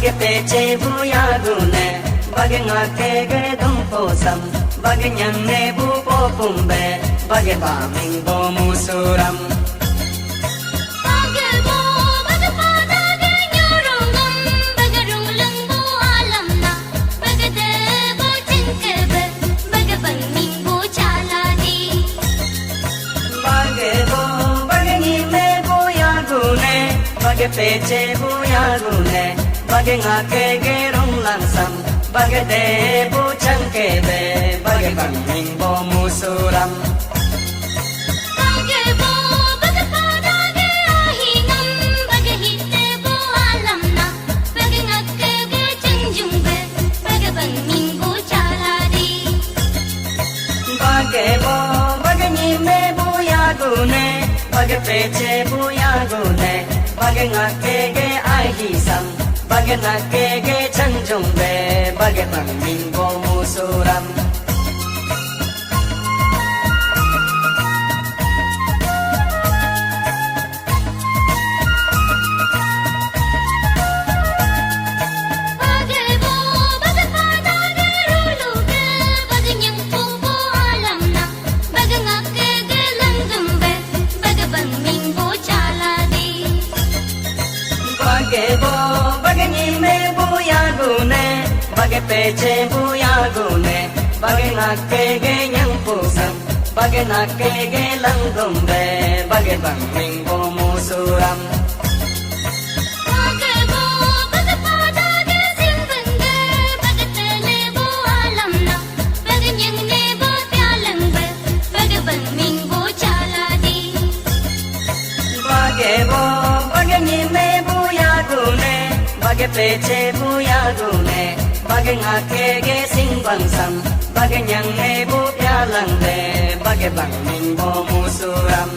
bagi pece buya gune bagi ngake ge dum posam bagi nyang ne bu popumbe bagi paming bo musuram bagi pece buya gune bagi ngake ge rong langsam bagi de bu changke be bagi paming bo musuram bagi pece buya gune bagi ngake ge ai hi sam bagi ngake ge chanjung be bagi paming bo musuram bagi pece buya gune bagi ngake ge nyang pusam bagi ngake ge langgum be bagi paming bo musuram bagi pece buya gune bagi ngake ge sing bangsam bagi nyang ne bu pyalang be bagi paming bo musuram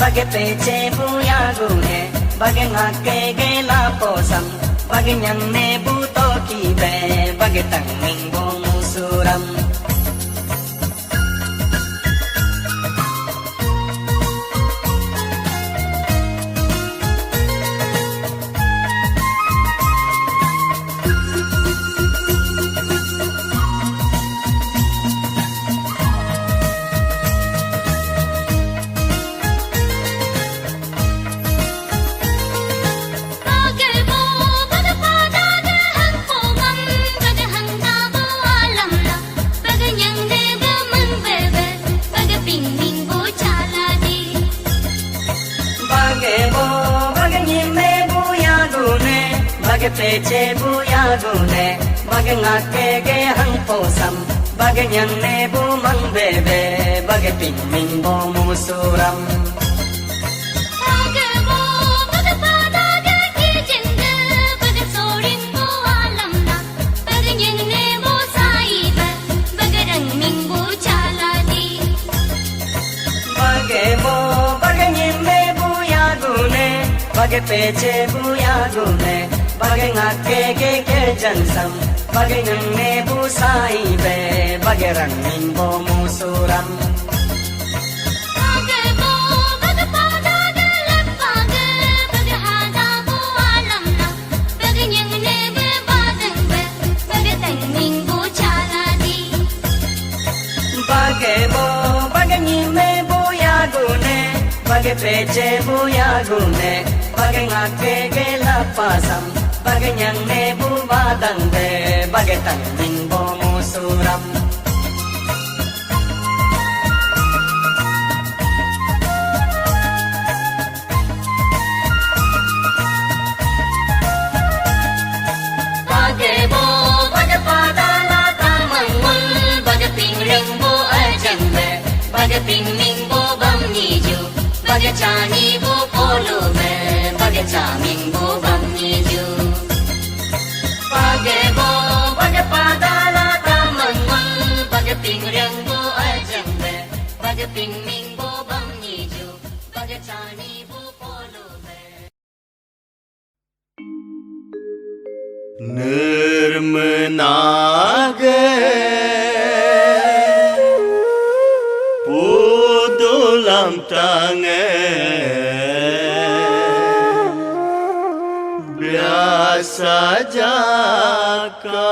bagi pece buya gune bagi ngake ge la posam bagi nyang ne bu to ki be bagi tangming bo musuram bagi pece buya gune bagi ngake ge hang posam bagi nyang ne bu mang bebe bagi pingming bo musuram bagi pece buya gune bagi ngake ge ke jansam bagi nyang ne bu sai be bagi rangming bo musuram bagi pece buya gune bagi ngake ge la pasam bagi nyang ne bu badang be bagi tangming bo musuram bagi bo bagi padala tamang mul bagi pingring bo ajang be bagi pingming bo bam niju bagi chani bu polo me bagi chaming bu bam niju bagi bo bagi padala tamang mul bagi pingreng bu ajang be bagi pingming bu bam niju bagi chani bu polo Nirmenage Pudulam tangan Biasa jaka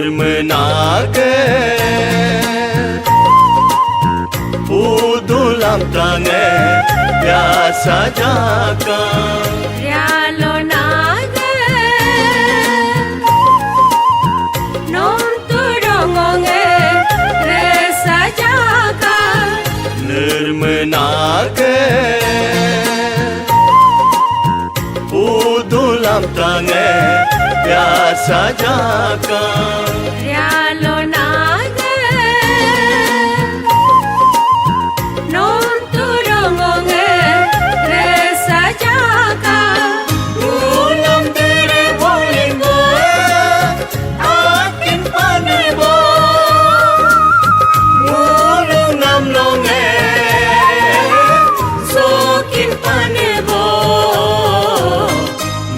Nirmenage Pudulam tangan Biasa jaka Rialo naga Nom turongonge Resa jaka Nirmenage Pudulam tangan Biasa jaka Rialo naga Nom turongonge Resa jaka Ulam tere boling bo Akin pane bo Ulung nam longe Sokin pane bo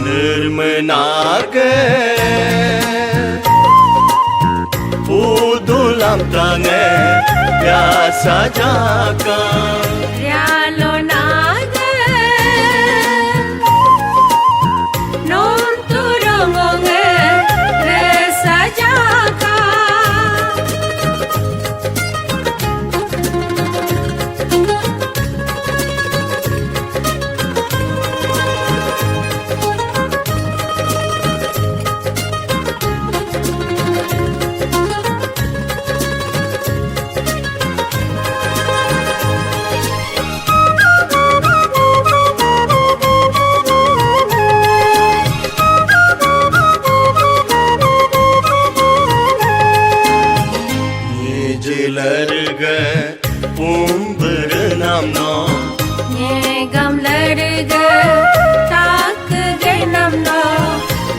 Nirmenage Pudulam tangan Biasa jaka Rialo naga Nom turongonge Resa jaka Larga berenam no Nyegam larga Tak genam no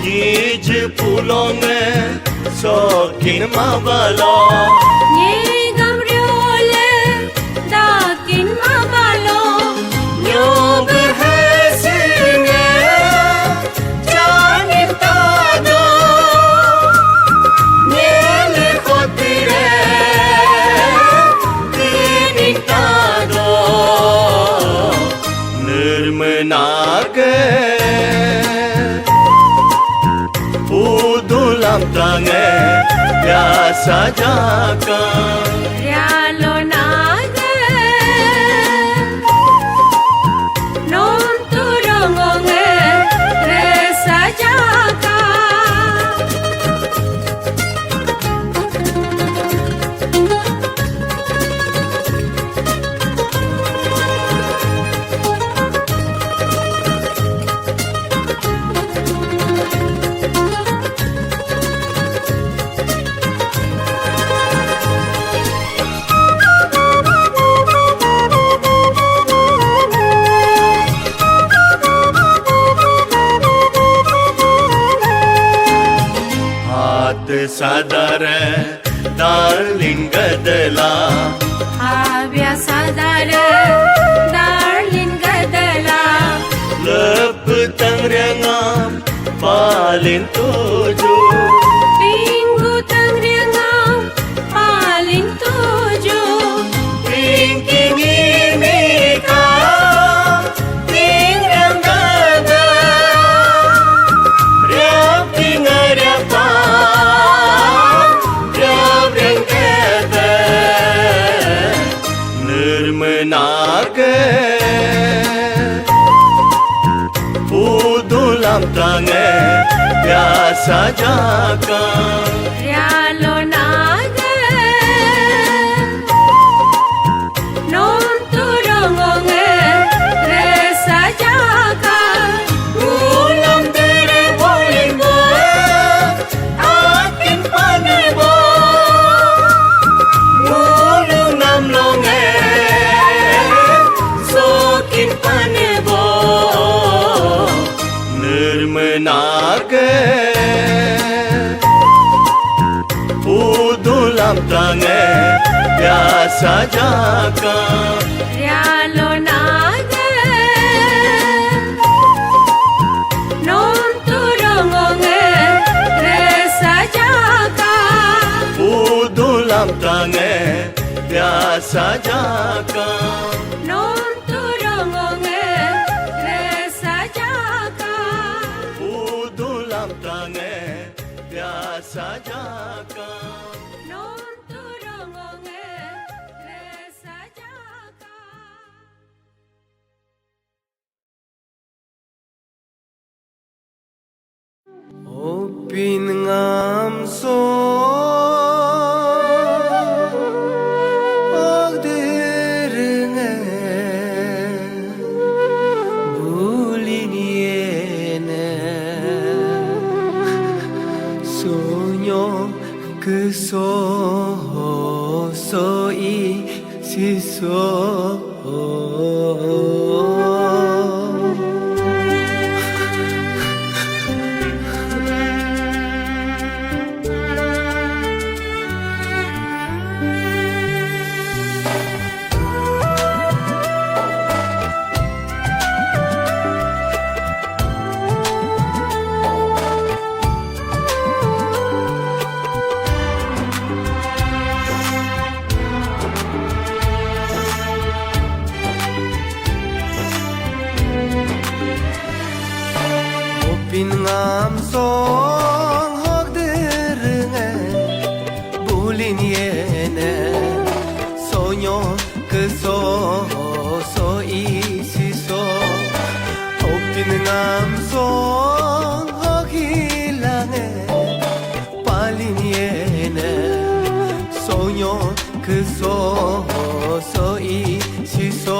Nije pulonge Sokin mabalo Nyegam riole Dakin mabalo Nyob hasinge Janin tado Nyele khotire Nirmenage Pudulam tangan Biasa jaka Rialo naga Nom turongonge Resa jaka Sadar darling gadala Habya sadar darling gadala Lep tangrangam palin tuju Minggu tangrangam paling tuju Ringking ini ka Tingrang gada Riap tingarapa Nirmenage Pudulam tangan Biasa jaka Rialo naga Nom turongonge Resa jaka Ulam tere boling bo Akin pane bo Ulung nam longe menake Udulam tange biasa jaka Rialo naga Non turungonge resa jaka Udulam tange biasa jaka Non turungonge resa jaka Udulam tange biasa jaka Non turungonge resa jaka Opin ngam so ogderenge buliniene sonyo keso soi siso Opin ngam song hok derenge bulin yene sonyo keso so isi so Opin ngam song hok hilange palin yene sonyo keso so isi so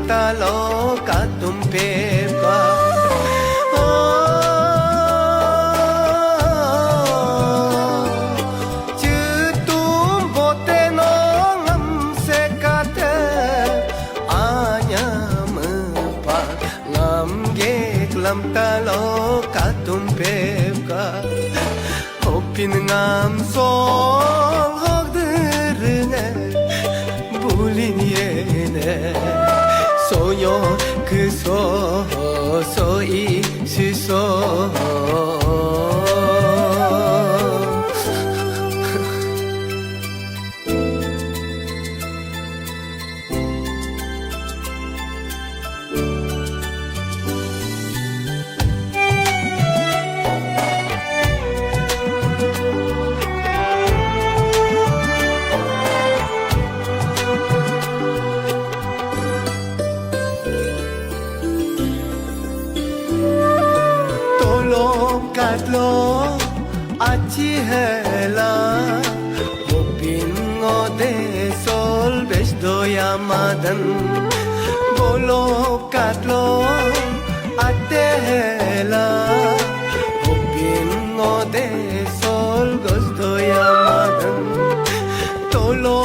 Talo katum peka Chutum bote no ngam sekate Anyam pa ngam ge klam talo katum peka Opin ngam sol hok derenge bulin yene Soyo keso soi siso Katlo achi hela Opin ngode sol besdo yamadan Bolo katlo ate hela Opin ngode sol gosdo yamadan Tolo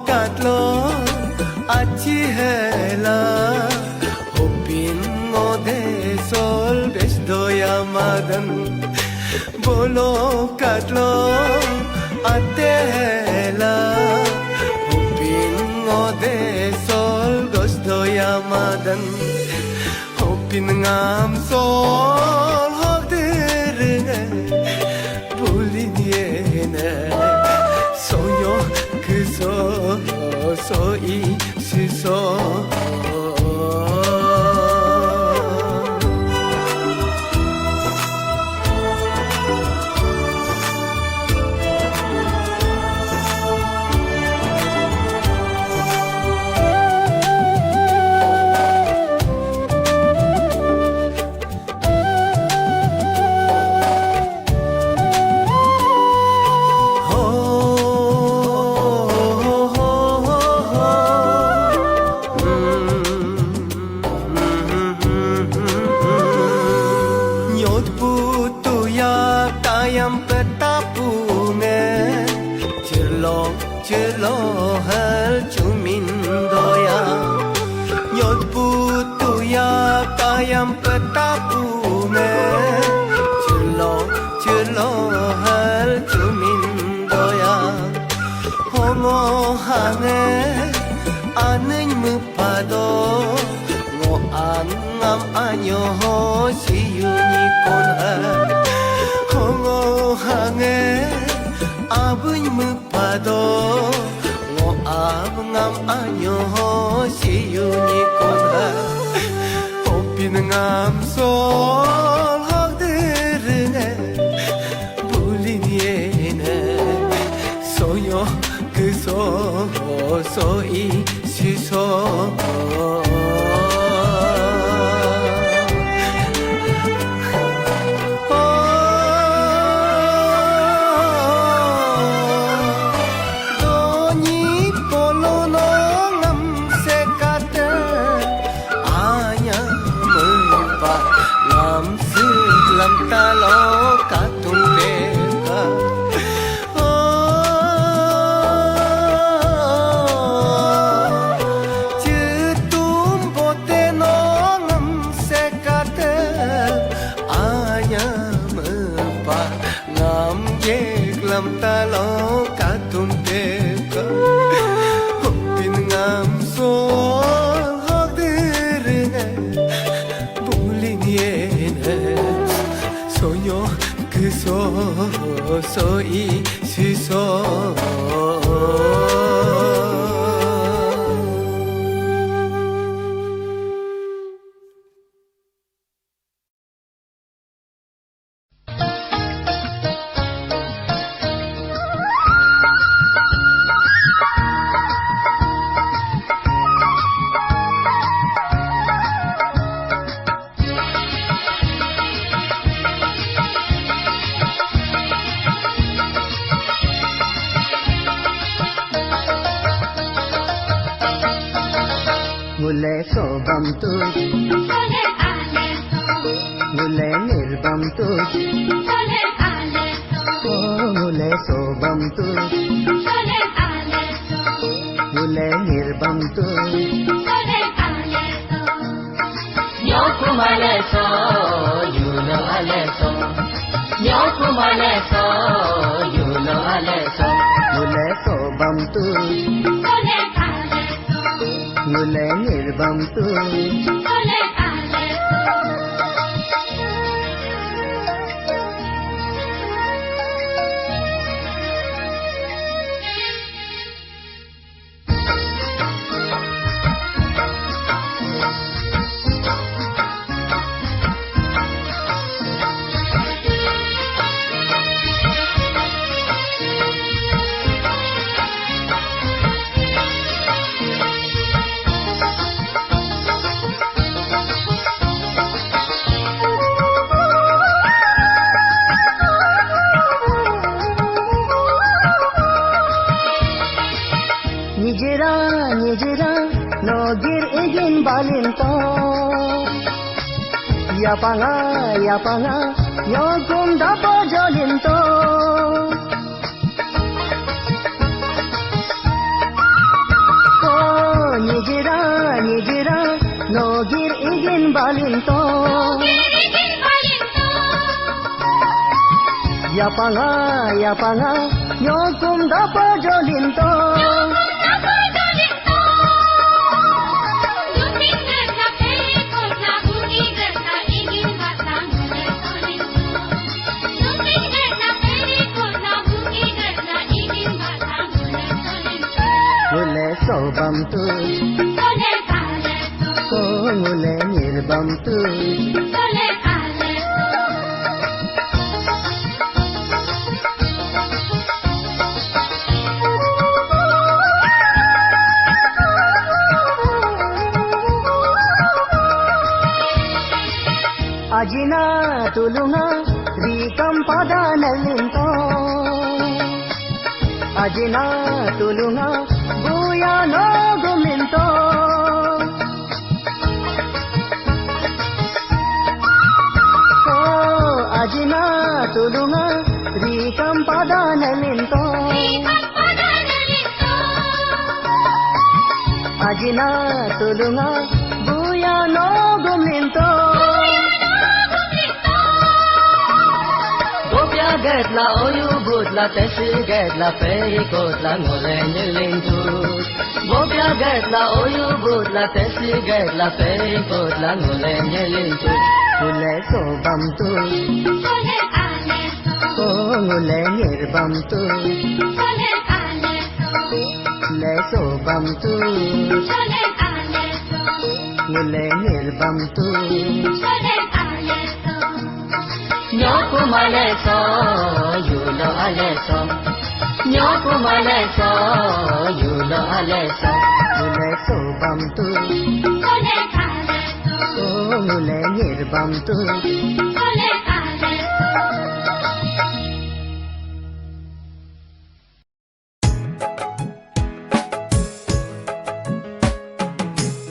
katlo achi hela Opin ngode sol besdo yamadan Bolo katlo ate hela Opin ngode sol gosdo yamadan Opin ngam sol hok derenge bulin yene Sonyo keso 所以是说。所以是说。所以是说。Mulai sobam tu, Soleh aleso, mulai nirbam tu, Soleh aleso, oh mulai sobam tu, Soleh aleso, mulai nirbam tu, Soleh aleso. Nyokum aleso, yulo aleso, Nyokum aleso, yulo aleso, mulai sobam tu, Soleh aleso, mulai nirbam tu, Soleh aleso. Nijira nogir egin balinto yapanga yogum dapo jolinto oh nijira nogir egin balinto yapanga yogum dapo jolinto sobam tu Sole kale so Ngule nirbam tu Sole kale so Ajina tulunga Rikam padanallinto Ajina tulunga Buya no guminto Ajina tulunga Rikam padanallinto Ajina tulunga Buya no guminto get la oyu good la teshi get la pei good la ngole nyling tu Bobya get la oyu good la teshi get la pei good la ngole nyling tu Ngule sobam tu Sole kale so Ngule nirbam tu Sole kale so Le sobam tu Sole kale so Ngule nirbam tu Sole kale so Nyoku male so you lo ale so Nyoku male so you lo ale so Ngule sobam tu Sole kale so Ngule nirbam tu Sole kale so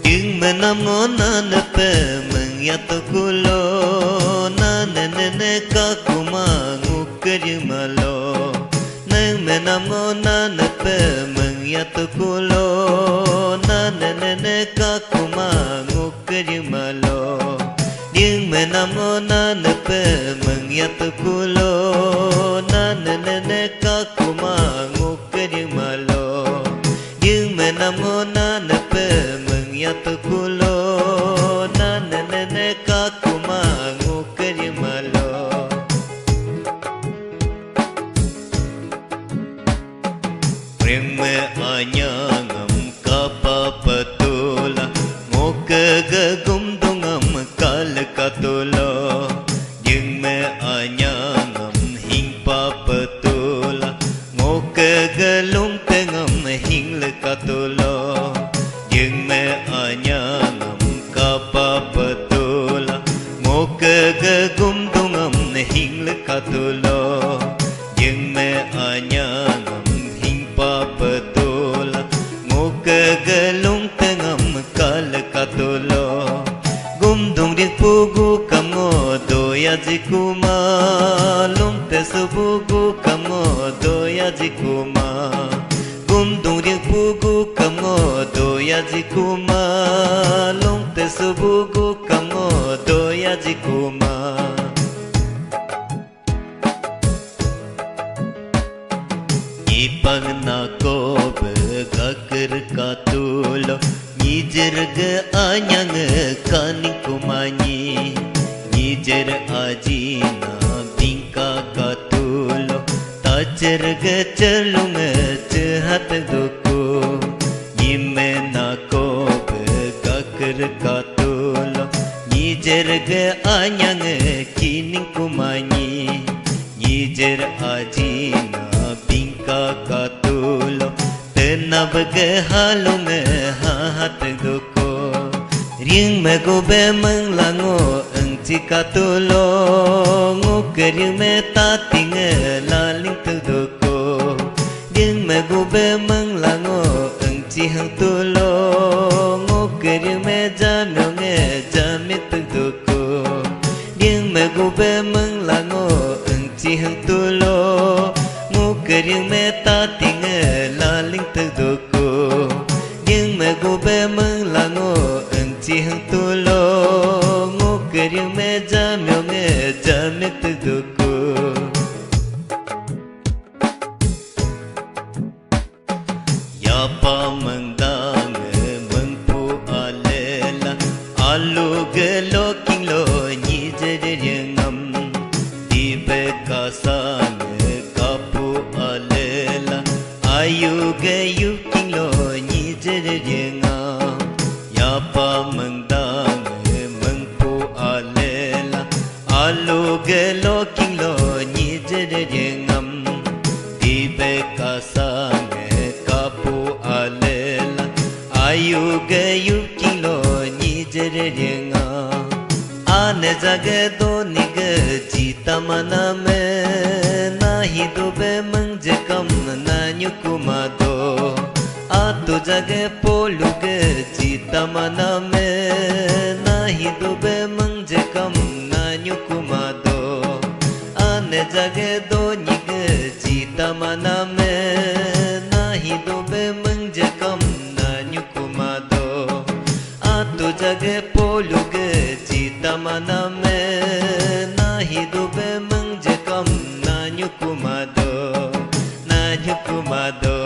Yung manamon na nape Mangyato kulo Na nene kakumangu karimalo Nang manamon na nape Mangyato kulo Na nene kakumangu karimalo Yung manamon na nape Mangyato kulo Na nene kakumangu karimalo Yung manamon na nape Mangyato kulo Na nene kakumangu karimalo Preme anyangam kapapatula Ngokagagum dungam kalkatula Yung me anyangam hingpapatula Ngokagalung tengam hinglakatula Yung me anyangam kapapatula Ngokagagum dungam hinglakatula Yung me anyangam hingpapatula Ngokagalung tengam kalkatula Gumdung dik pugu kamo doya jikuma Lung tesubugu kamo doya jikuma Gumdung dik pugu kamo doya jikuma Lung tesubugu kamo doya jikuma Ipang nako begakir katulo Nijirga anyang kaning kumanyi Nijir ajina bingka katulo Tajarga celung cehat duku Yime nako begakir katulo Nijirga anyang kining kumanyi Nijir ajina bingka katulo Tenab ke halung hat duko Ring me gobe mang lango engci katulo Ngukir me tating laling tu duko Ring me gobe mang lango engci hang tulo Ngukir me jamyong jamit tu duko Ring me gobe mang lango engci hang tulo Ngukir me tating laling tu duko Ring me gobe mang lango engci hang tulo Ngukir me jamyong jamit tu duko Yapa mengdang mengpu alela Alu gelo king lo nyi jerengam Dibe kasang kapu alela Ayu gayu king lo nyi jerengam 人啊，呀把门当门不阿勒啦，阿鲁个罗金罗你这人啊，地贝卡萨个卡布阿勒啦，阿有个有金罗你这人啊。आने जगे दो निग जीता मना में नाही दुबे मंज कम ना न्युकुमा दो आ तो जगे पोलुग जीता मना में नाही दुबे मंज कम ना न्युकुमा दो आने जगे दो निग जीता मना में नाही दुबे मंज कम ना न्युकुमा दो आ तो जगे पोलुग Tamana me nahi dube mangje kam na nyukumado na nyukumado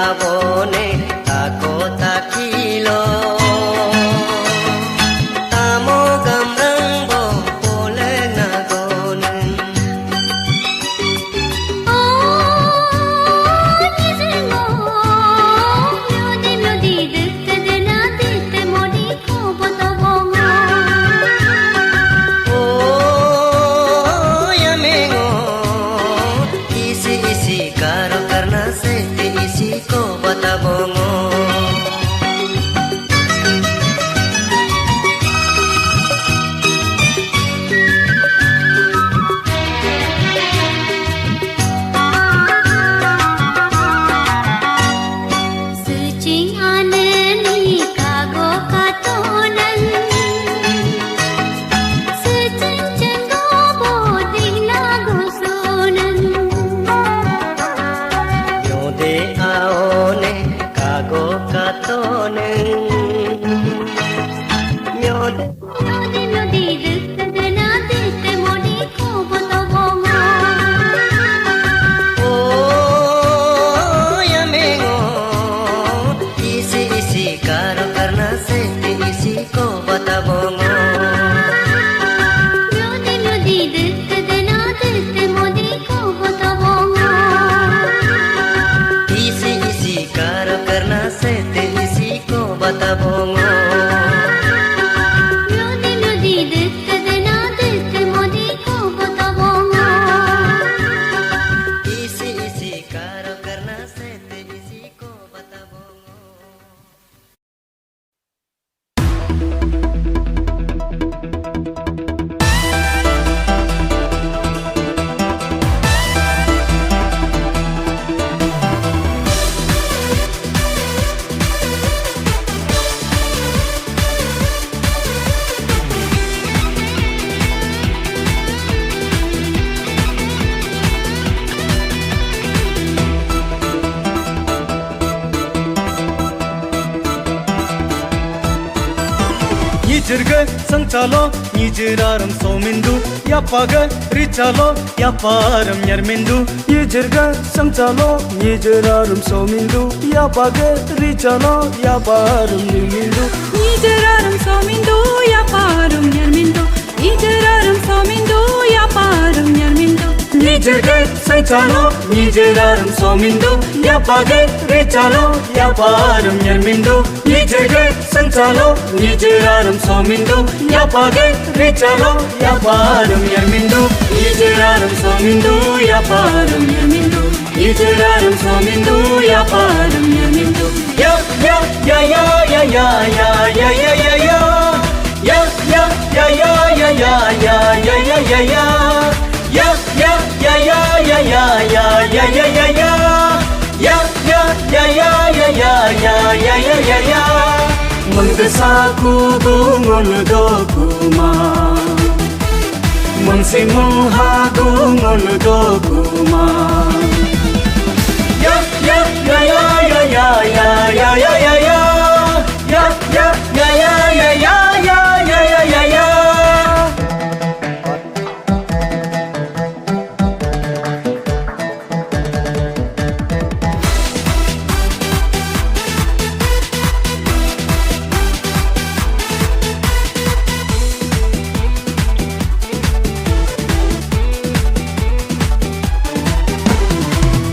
abone Nijirge sangchalo nijiraram somindu yapaga richalo yaparam yarmindu Nijirge sangchalo nijiraram somindu yapaga richalo yaparam yarmindu Nijeraram somindu yaparum yarmindu Nijeraram somindu yaparum yarmindu Nijirge sangchalo nijiraram somindu yapaga richalo yaparam yarmindu Nijirge sangchalo nijiraram somindu yapaga richalo yaparam yarmindu Nijiraram somindu yaparam yarmindu Nijiraram somindu yaparam yarmindu Ya ya ya ya ya ya ya ya ya ya ya Ya ya ya ya ya ya ya ya ya ya ya Ya ya ya ya ya ya ya ya ya ya ya Ya ya ya ya ya ya ya ya ya ya ya Mangsaku gungul dokuma Mangsimuha gungul dokuma Ya ya ya ya ya ya ya ya ya ya ya Ya ya ya ya ya ya ya ya ya ya ya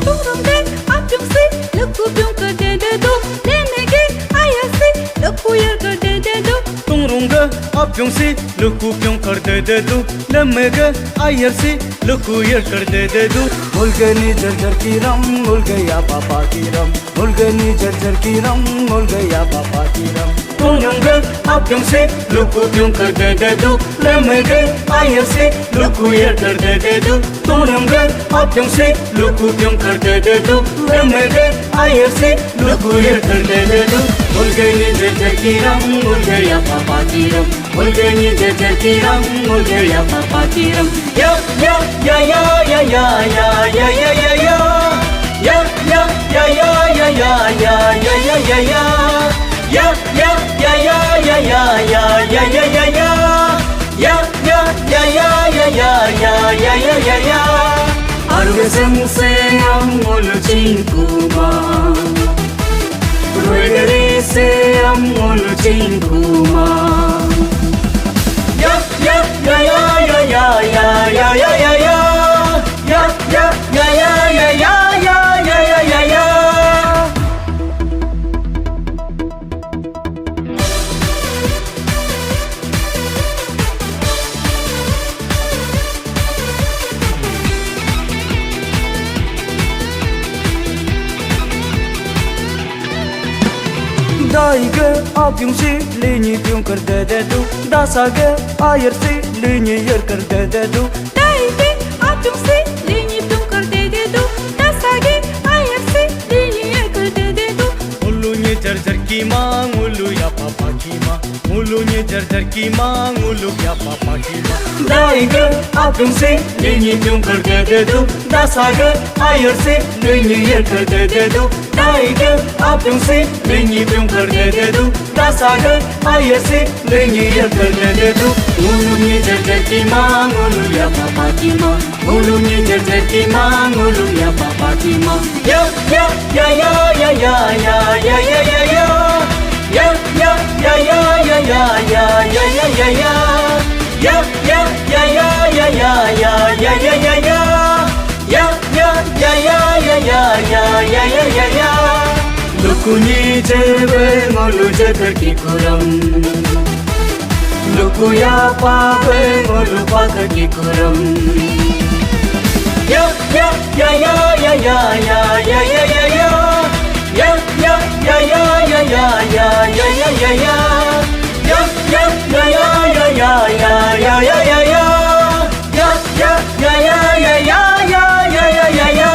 Turumge apyum si luku pyum kar de de do Lenege ayasi luku yar kar de de do Tungrunga apyong si luku pyong kar de du Lamega ayar si luku yar kar de du Mulgani jar jar ki ram mul gaya papa ki ram Mulgani jar jar ki ram mul gaya papa ki ram Tungrunga apyong si luku pyong kar de du Lamega ayar si luku yar kar de du Tungrunga apyong si luku pyong kar de du Lamega ayar si luku yar kar de du Mulgani jar jar ki ram mul gaya papa ki ram Mulgani jar jar ki ram mul gaya papa ki ram Ya ya ya ya ya ya ya ya ya ya ya Ya ya ya ya ya ya ya ya ya ya ya Ya ya ya ya ya ya ya ya ya ya ya Ya ya ya ya ya ya ya ya ya ya ya Argasam se amul chinkuma Ruegari se amul chinkuma Ya ya ya ya ya ya ya ya ya ya ya Ya ya ya ya ya ya ya ya ya ya ya Daige apyong si linyi pyong kar de du Dasage ayar si linyi yar kar de du Daige apyum si linyi pyum kar de de do Dasage ayasi linyi yar kar de de do Ulu nye jar jar ki mang ulu ya papa ki ma Ulu nye jar jar ki mang ulu ya papa ki ma Daige apyong si linyi pyong kar de du Dasage ayar si linyi yar kar de du Daige apyong si linyi pyong kar de du Dasage ayar si linyi yar kar de du Ulu nye jar jar ki mang ulu ya papa ki ma Ulu nye jar jar ki mang ulu ya papa ki ma Ya ya ya ya ya ya ya ya ya ya ya Ya ya ya ya ya ya ya ya ya ya ya Ya ya ya ya ya ya ya ya ya ya ya Ya ya ya ya ya ya ya ya ya ya ya Lukuni jebe ngolu jeder ki kuram Luku ya pabe ngolu paga ki kuram Ya ya ya ya ya ya ya ya ya ya ya Ya ya ya ya ya ya ya ya ya ya ya Ya ya ya ya ya ya ya ya ya ya ya Ya ya ya ya ya ya ya ya ya ya ya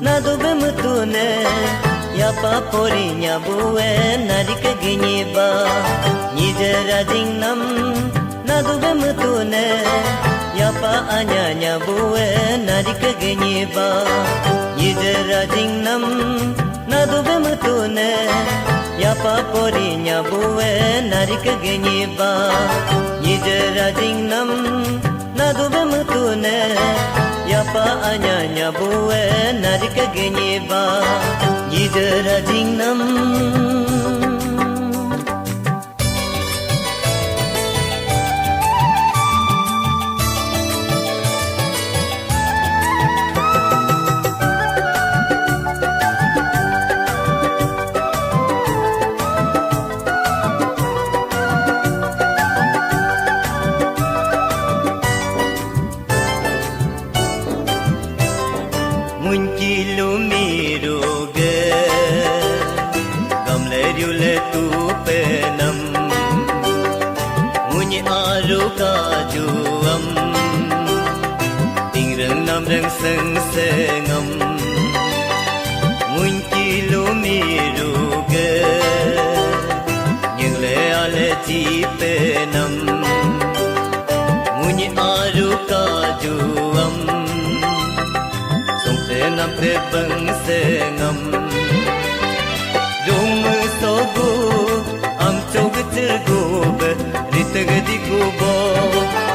nado bemutune yapa porinya buwe narik ginyeba nijera jingnam nado bemutune yapa anyanya buwe narik ginyeba nijera jingnam nado bemutune yapa porinya buwe narik ginyeba nijera jingnam nado bemutune yapa anyanya buwe narik ginyeba nijera jingnam kajuam ting reng nam reng seng sengam mun kilomiru ge nhưng le ale chi pe nam mun aru kajuam song se nam te bang sengam dung so gu am chog chir gu ritagadi gubo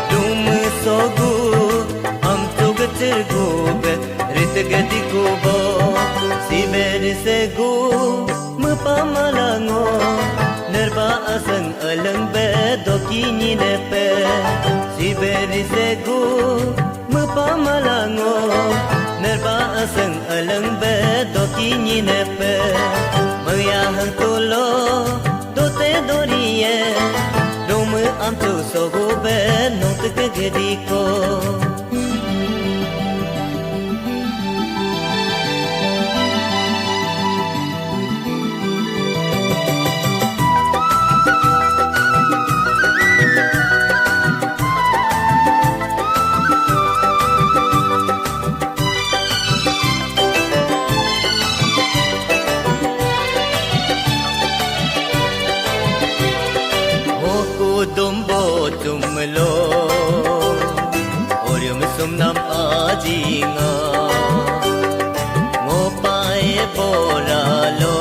dum sogu am tugatir gube ritagadi gubo siber segu mupamalango nerba asang alang be dokini nepe siber segu mupamalango nerba asang alang be dokini nepe mayahang tolo dote doriye am tu sogo be no te gedi ko dumbo tumlo orium sumnam ajinga ngopae boralo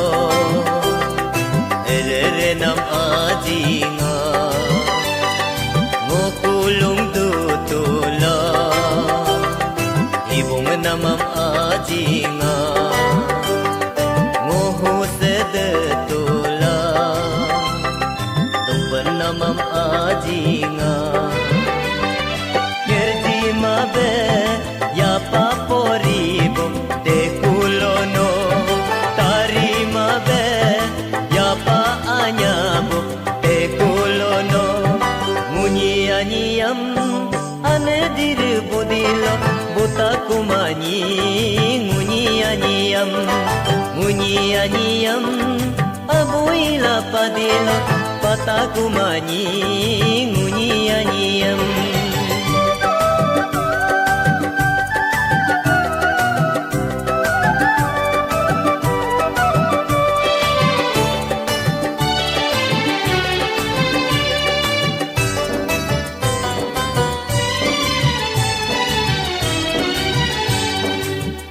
erere nam ajinga ngokulung tutula ibung namam ajinga ngohu sedetula namam ajinga gerji mabe ya paporibo te kulono tari mabe ya pa anyabo te kulono munyi aniyam ane dir budilo buta kumani munyi aniyam abuila padilo pata kumani munyi aniyam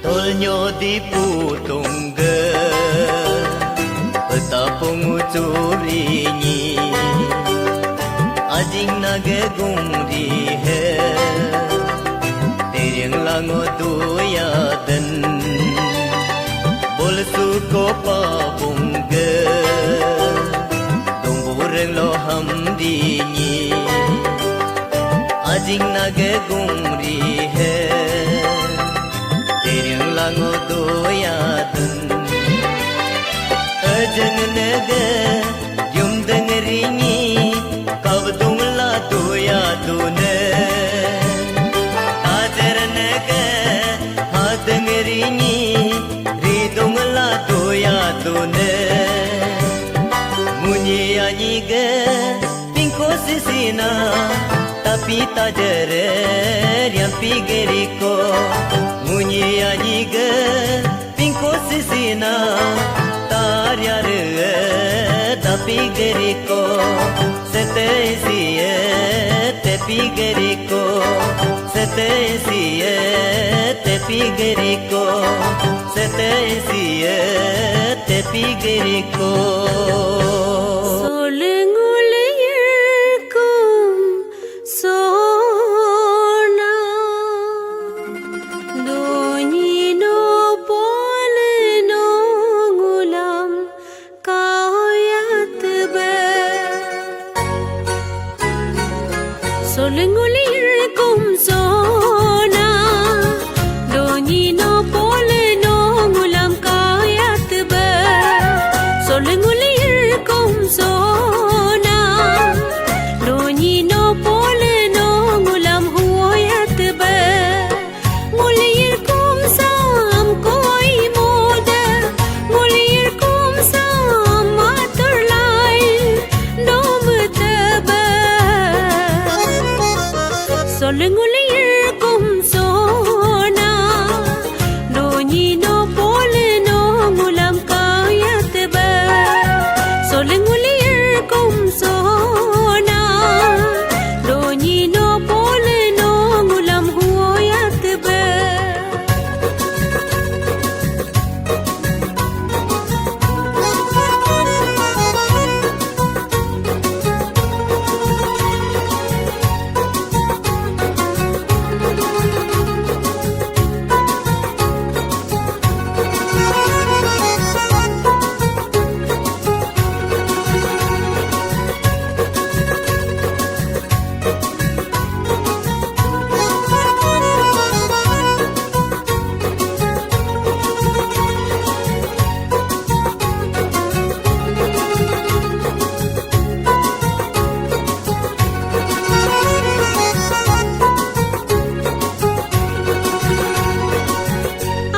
tolnyo di putungge petapung ucurinyi ajing nage gungri hai tereng lango duyadan bol suko pabungge dongbureng lo hamdinyi ajing nage gungri hai tereng lango duyadan ajang nage yum dengerinyi kabdung la duya dune ajar nage hadengerinyi ridung la duya dune munyi anyi ge pingko sisina tapi tajere riam pigeriko munyi anyi ge sina taryar dapigeri ko setesiye tepigeri ko setesiye tepigeri ko setesiye tepigeri ko சொல்லுங்குளிருக்கும் சோனா தோனினோ போல நோங்குலம் காயத்துப சொல்லுங்குளிருக்கும் சோனா தோனினோ போல நோங்குலம் காயத்துப சொல்லுங்குளிருக்கும் சோனா நோனினோ போல நோங்குலம் ஹுயத்துப முளியிருக்கும் சாம் கோய் மோத முளியிருக்கும் சாம் மாத்துள்ளாய் நோமுதப சொல்லுங்குளிருக்கும் சோனா நோனினோ போல நோங்குலம் காயத்துப சொல்லுங்குளிருக்கும் சோனா நோனினோ போல நோங்குலம் ஹுயத்துப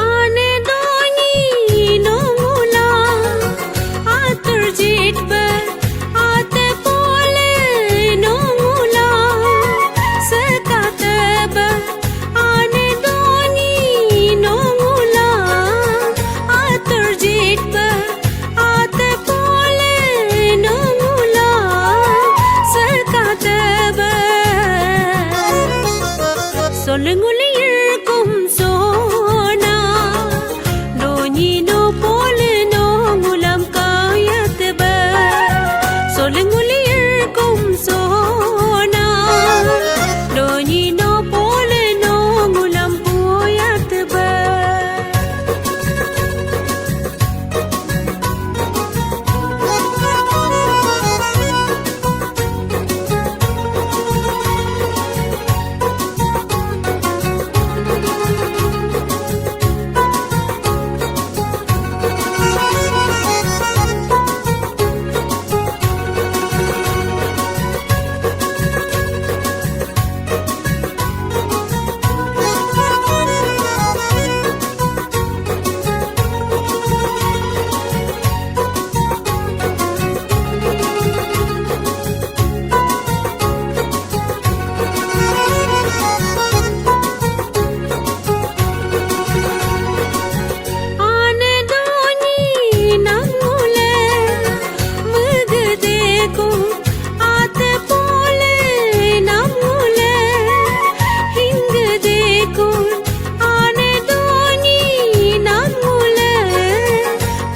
आने दोनी नोमुला आतर जेठ आते पोले नोमुला सकातब आने दोनी नोमुला आतर जेठ आते पोले नोमुला सकातब சொல்லுங்குளிருக்கும் சோனா நோனினோ போல நோங்குலம் காயத்துப சொல்லுங்குளிருக்கும் சோனா நோனினோ போல நோங்குலம் ஹுயத்துப आने दोनी नंगुले मुग देखो आते पोले नंगुले हिंग देखो आने दोनी नंगुले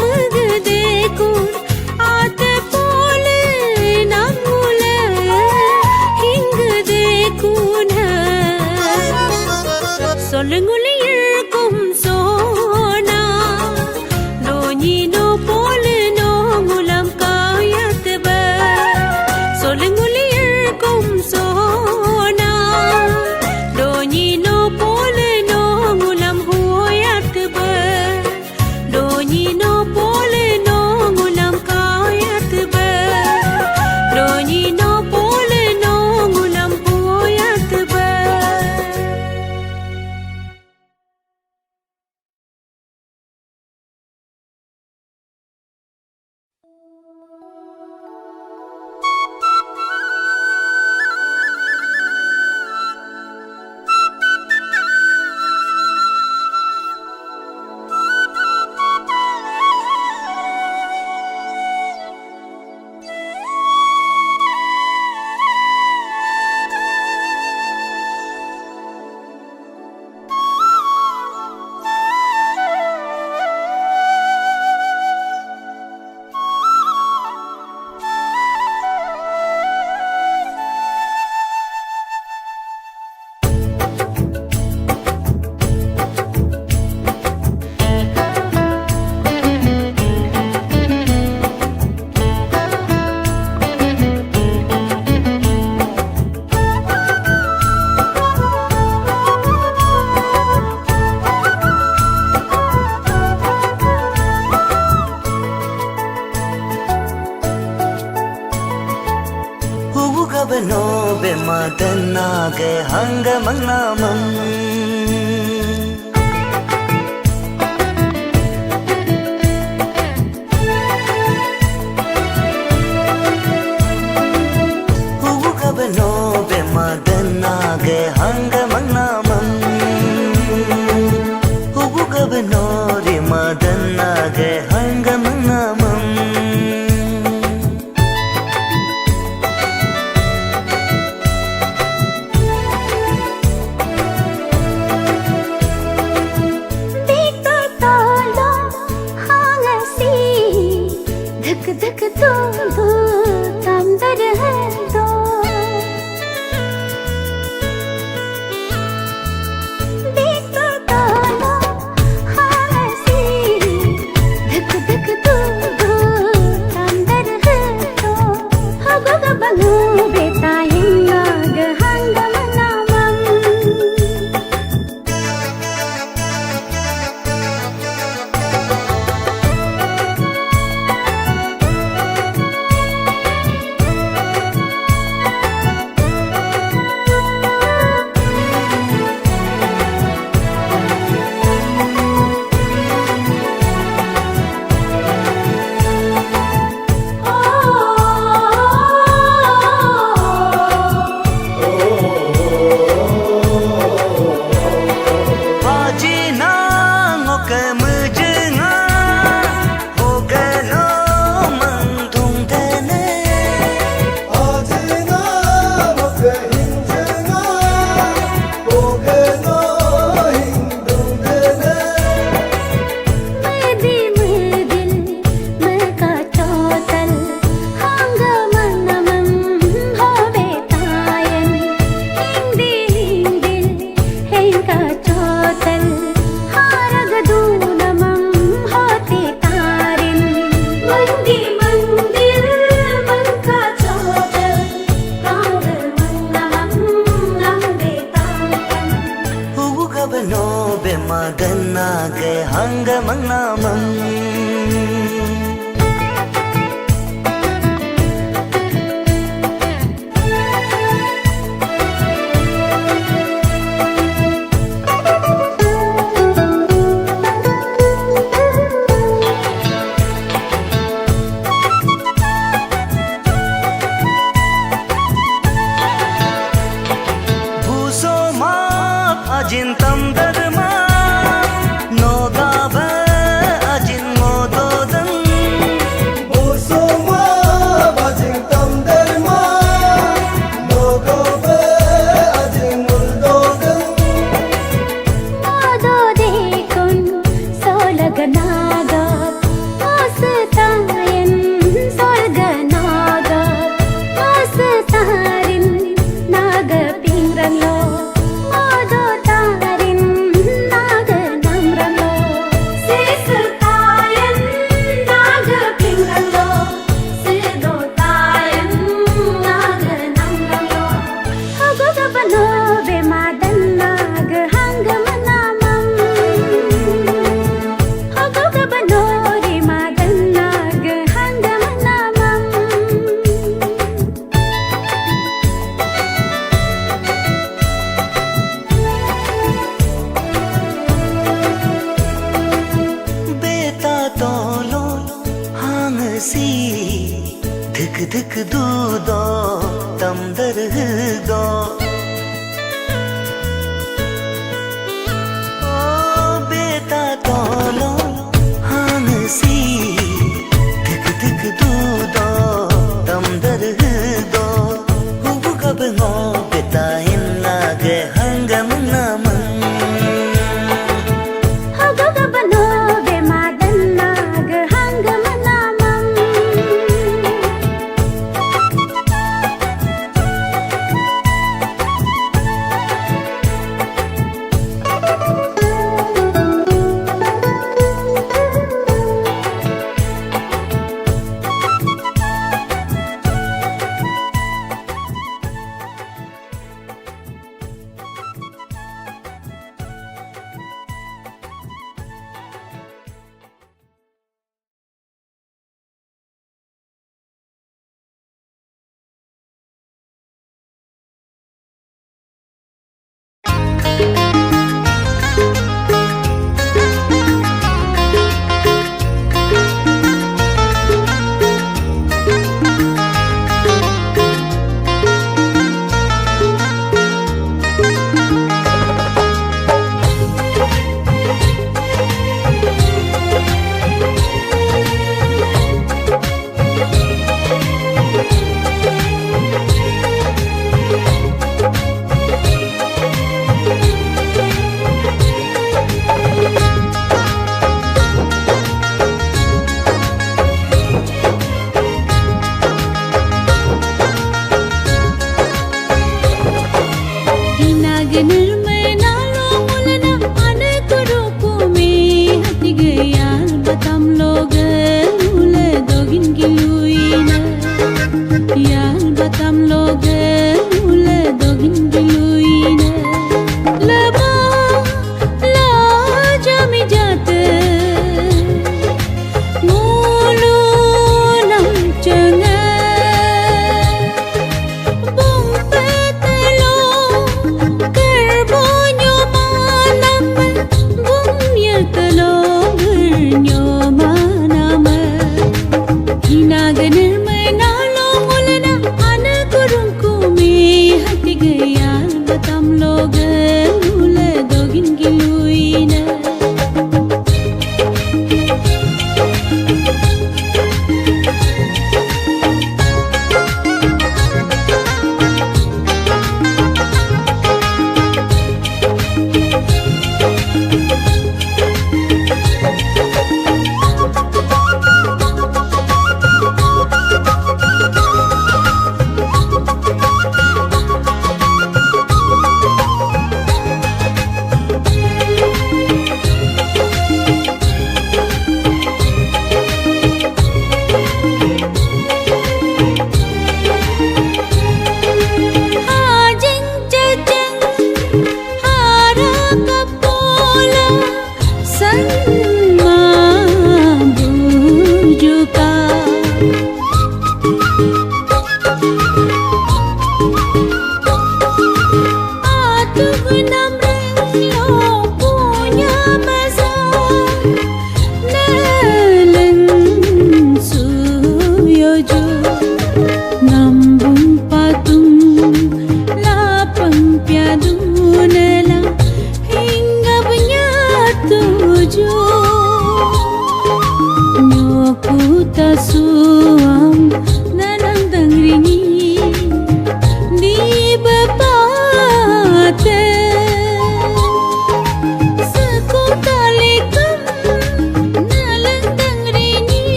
मुग देखो आते पोले नंगुले हिंग देखो न சொல்லுங்குளிருக்கும் சோனா நோனினோ போல நோங்குலம் காயத்துப சொல்லுங்குளிருக்கும் சோனா நோனினோ போல நோங்குலம் ஹுயத்துப நோனினோ போல நோங்குலம் காயத்துப நோனினோ போல நோங்குலம் ஹுயத்துப madanage hangamannamam hugabno be madanage hangamannamam hugabno re madanage hangamannamam धक दो दो तंदर है दो देखो ताला हंसी धक धक दो दो तंदर है दो हगो गबनो बेटा हिंग हंगमनामम madanage hangamannamam buso ma ajintam dharma धक धक दूदो तमदर दो ओ बेटा तोलो हांसी धक धक दूदो तमदर दो हुबु गबनो बेटा हिन्नागे हंगमनामम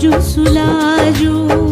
Suju sulaju